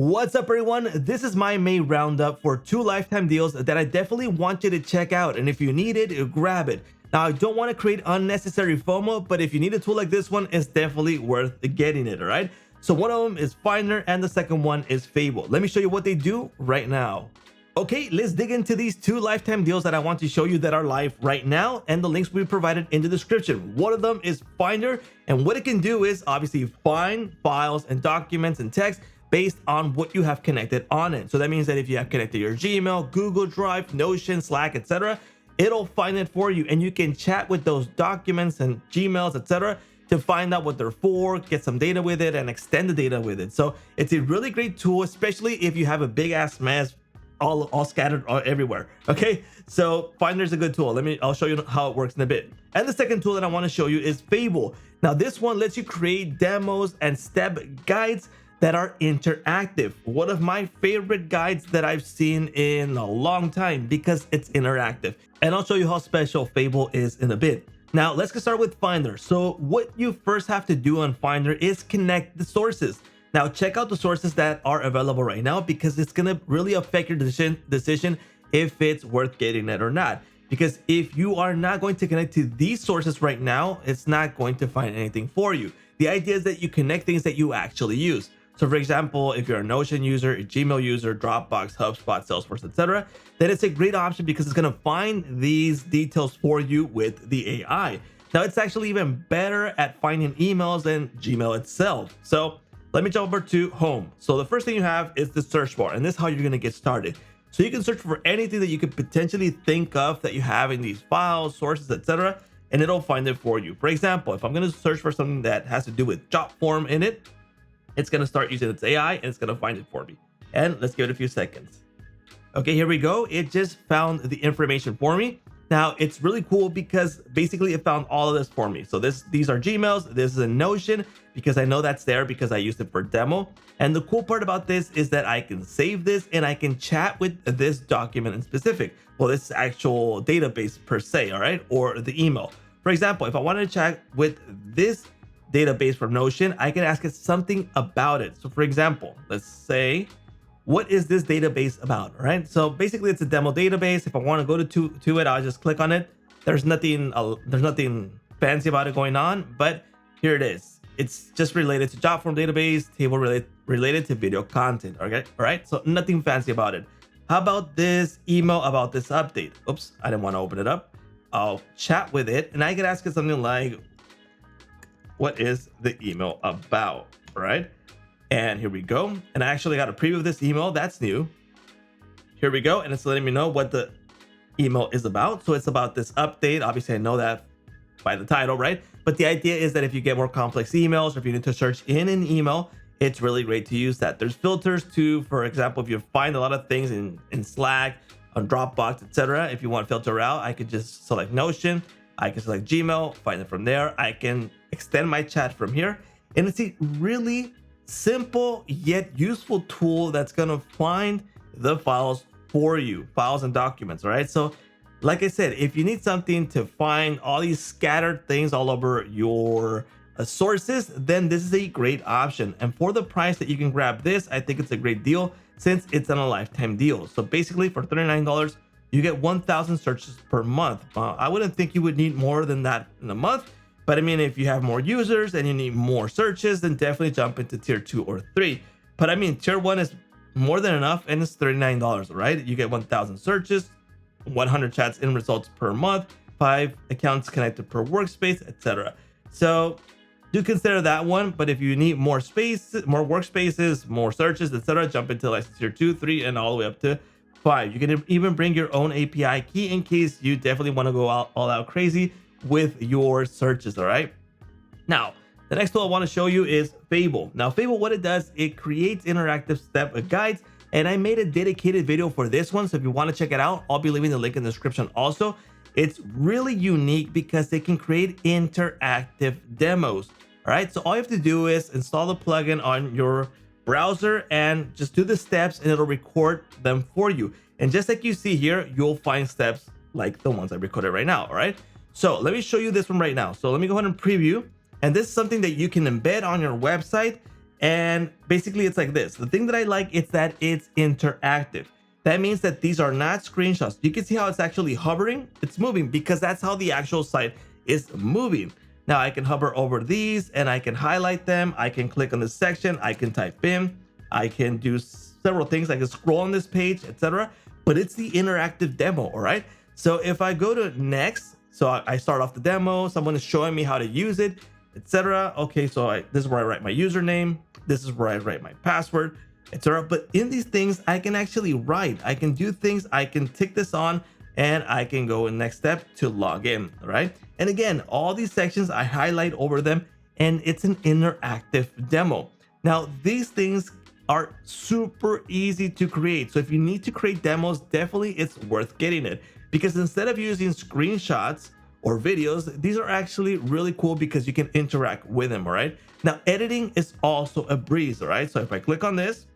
What's up, everyone? This is my May roundup for 2 lifetime deals that I definitely want you to check out, and if you need it, grab it. Now, I don't want to create unnecessary FOMO, but if you need a tool like this one, it's definitely worth getting it, all right? So one of them is Finder and the second one is Fable. Let me show you what they do right now. Okay, let's dig into these 2 lifetime deals that I want to show you that are live right now, and the links we provided in the description. One of them is Finder, and what it can do is obviously find files and documents and text based on what you have connected on it. So that means that if you have connected your Gmail, Google Drive, Notion, Slack, etc., it'll find it for you, and you can chat with those documents and Gmails, etc., to find out what they're for, get some data with it, and extend the data with it. So it's a really great tool, especially if you have a big ass mess all scattered everywhere. Okay, so Finder's a good tool. I'll show you how it works in a bit. And the second tool that I want to show you is Fable. Now this one lets you create demos and step guides that are interactive. One of my favorite guides that I've seen in a long time because it's interactive. And I'll show you how special Fable is in a bit. Now let's get started with Finder. So what you first have to do on Finder is connect the sources. Now check out the sources that are available right now because it's gonna really affect your decision if it's worth getting it or not. Because if you are not going to connect to these sources right now, it's not going to find anything for you. The idea is that you connect things that you actually use. So for example, if you're a Notion user, a Gmail user, Dropbox, HubSpot, Salesforce, etc., then it's a great option because it's going to find these details for you with the AI. Now it's actually even better at finding emails than Gmail itself. So let me jump over to home. So the first thing you have is the search bar, and this is how you're going to get started. So you can search for anything that you could potentially think of that you have in these files, sources, etc., and it'll find it for you. For example, if I'm going to search for something that has to do with job form in it, it's going to start using its AI and it's going to find it for me. And let's give it a few seconds. Okay, here we go. It just found the information for me. Now it's really cool because basically it found all of this for me. So these are Gmails. This is a Notion because I know that's there because I used it for demo. And the cool part about this is that I can save this and I can chat with this document in specific. Well, this actual database per se, all right, or the email. For example, if I wanted to chat with this database from Notion, I can ask it something about it. So for example, let's say, what is this database about? All right, so basically it's a demo database. If I want to go to it, I'll just click on it. There's nothing fancy about it going on, but here it is. It's just related to job form database, table related to video content. Okay, all right, so nothing fancy about it. How about this email about this update? Oops, I didn't want to open it up. I'll chat with it and I can ask it something like, what is the email about? All right, and here we go. And I actually got a preview of this email. That's new. Here we go, and it's letting me know what the email is about. So it's about this update. Obviously I know that by the title, right? But the idea is that if you get more complex emails or if you need to search in an email, it's really great to use that. There's filters too. For example, if you find a lot of things in Slack, on Dropbox, etc., if you want to filter out, I could just select Notion. I can select Gmail, find it from there. I can extend my chat from here. And it's a really simple yet useful tool that's going to find the files for you, files and documents. All right. So like I said, if you need something to find all these scattered things all over your sources, then this is a great option. And for the price that you can grab this, I think it's a great deal since it's on a lifetime deal. So basically for $39, you get 1,000 searches per month. I wouldn't think you would need more than that in a month. But I mean, if you have more users and you need more searches, then definitely jump into tier 2 or 3. But I mean, tier 1 is more than enough and it's $39, right? You get 1,000 searches, 100 chats in results per month, 5 accounts connected per workspace, etc. So do consider that one. But if you need more space, more workspaces, more searches, etc., jump into like tier 2, 3, and all the way up to 5. You can even bring your own API key in case you definitely want to go all out crazy with your searches. All right. Now, the next tool I want to show you is Fable. Now, Fable, what it does, it creates interactive step guides, and I made a dedicated video for this one. So if you want to check it out, I'll be leaving the link in the description also. It's really unique because they can create interactive demos. All right. So all you have to do is install the plugin on your browser and just do the steps and it'll record them for you. And just like you see here, you'll find steps like the ones I recorded right now. All right. So let me show you this one right now. So let me go ahead and preview. And this is something that you can embed on your website And basically it's like this. The thing that I like is that it's interactive. That means that these are not screenshots. You can see how it's actually hovering. It's moving because that's how the actual site is moving. Now I can hover over these and I can highlight them. I can click on this section. I can type in. I can do several things. I can scroll on this page, etc. But it's the interactive demo, all right? So if I go to next, so I start off the demo. Someone is showing me how to use it, etc. Okay, so this is where I write my username. This is where I write my password, etc. But in these things, I can actually write. I can do things. I can tick this on, and I can go in next step to log in, right? And again, all these sections, I highlight over them, and it's an interactive demo. Now, these things are super easy to create. So if you need to create demos, definitely it's worth getting it, because instead of using screenshots or videos, these are actually really cool because you can interact with them, all right? Now, editing is also a breeze, all right? So if I click on this,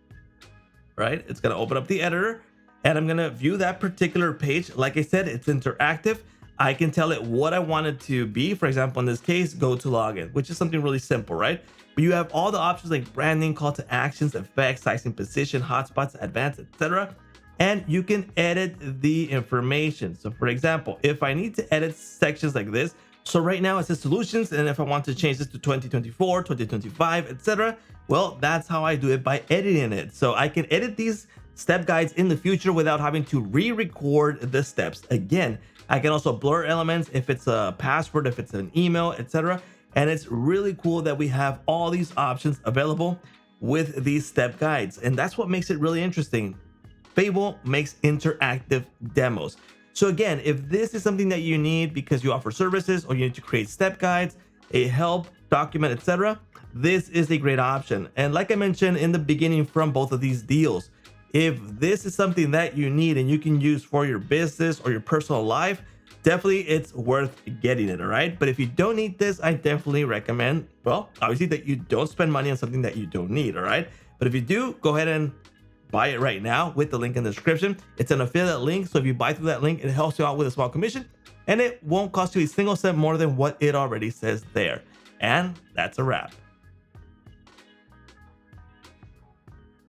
right, it's gonna open up the editor and I'm gonna view that particular page. Like I said, it's interactive. I can tell it what I want it to be. For example, in this case, go to login, which is something really simple, right? But you have all the options like branding, call to actions, effects, sizing, position, hotspots, advanced, etc. And you can edit the information. So for example, if I need to edit sections like this, so right now it says solutions, and if I want to change this to 2024, 2025, etc., well, that's how I do it, by editing it. So I can edit these step guides in the future without having to re-record the steps again. I can also blur elements if it's a password, if it's an email, etc. And it's really cool that we have all these options available with these step guides. And that's what makes it really interesting. Fable makes interactive demos. So again, if this is something that you need because you offer services or you need to create step guides, a help document, etc., this is a great option. And like I mentioned in the beginning from both of these deals, if this is something that you need and you can use for your business or your personal life, definitely it's worth getting it, all right? But if you don't need this, I definitely recommend, well, obviously that you don't spend money on something that you don't need, all right? But if you do, go ahead and buy it right now with the link in the description. It's an affiliate link, so if you buy through that link, it helps you out with a small commission, and it won't cost you a single cent more than what it already says there. And that's a wrap.